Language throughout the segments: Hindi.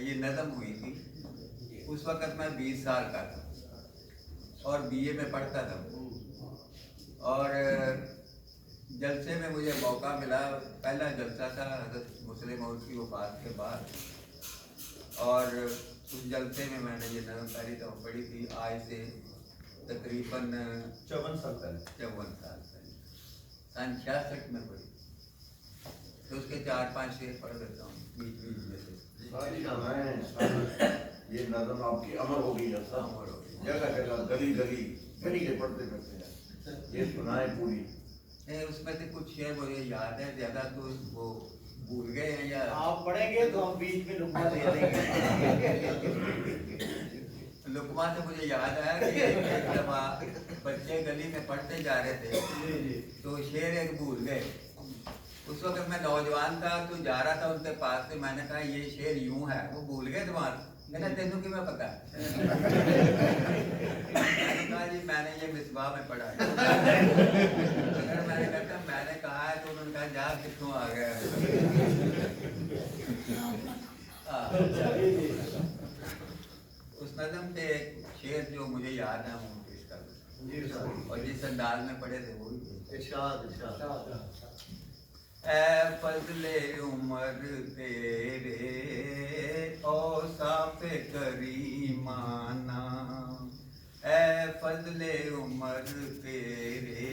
ये नज़म हुई थी। उस वक़्त मैं 20 साल का था और बीए में पढ़ता था। और जलसे में मुझे मौका मिला, पहला जलसा था हज़रत मुस्लिम मौद की वफ़ात के बाद, और उस जलसे में मैंने ये नज़म पहली दफ़ा पढ़ी थी। आज से तकरीबन 54 साल पहले, 54 साल पहले, सन 66 में पढ़ी। तो उसके 4-5 शेर पढ़ देता हूँ बीच बीच में से। ये नज़म आपकी अमर हो गई है, जगह जगह गली गली गली के पढ़ते रहते हैं। ये सुनाए पूरी। उसमें से कुछ शेर मुझे याद है, ज़्यादा तो वो भूल गए हैं। या आप पढ़ेंगे तो हम बीच में लुकमा दे देंगे। लुकमा से मुझे याद आया कि जब बच्चे गली में पढ़ते जा रहे थे तो शेर एक भूल गए। उस वक्त मैं नौजवान था तो जा रहा था उनके पास से, मैंने कहा ये शेर यूं है, वो भूल गए तुम्हारा। मैंने तेनू कि मैं पता मैंने कहा जी मैंने ये मिसबाह में पढ़ा है। अगर मैंने कहा मैंने कहा है तो उन्होंने कहा जा कितों आ गया। उस नज़म से एक शेर जो मुझे याद है वो पेश कर दूं, और जिस अंदाज में पढ़े थे वो इरशाद इरशाद। ऐ फजले उमर तेरे औसाफ़े करीमाना, ऐ फजले उमर तेरे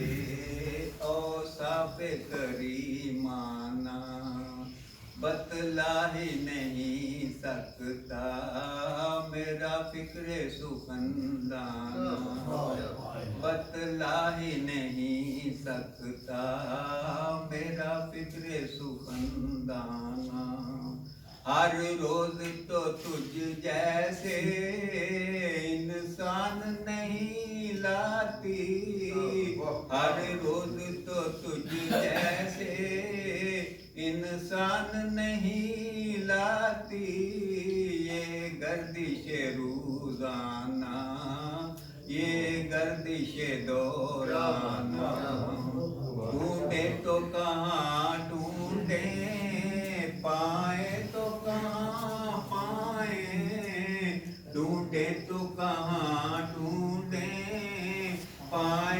औसाफ़े करीमाना, बतला ही नहीं सकता मेरा फिक्रे सुखनदाना, बतला ही नहीं सकता मेरा फिक्रे सुखनदाना। हर रोज तो तुझ जैसे इंसान नहीं लाती, हर रोज तो तुझ जैसे इंसान नहीं लाती, ये गर्दिश रोज़ाना, ये गर्दिश दौराना। ढूंढे तो कहाँ ढूंढे, पाए तो कहाँ पाए, ढूंढे तो कहाँ ढूंढे, पाए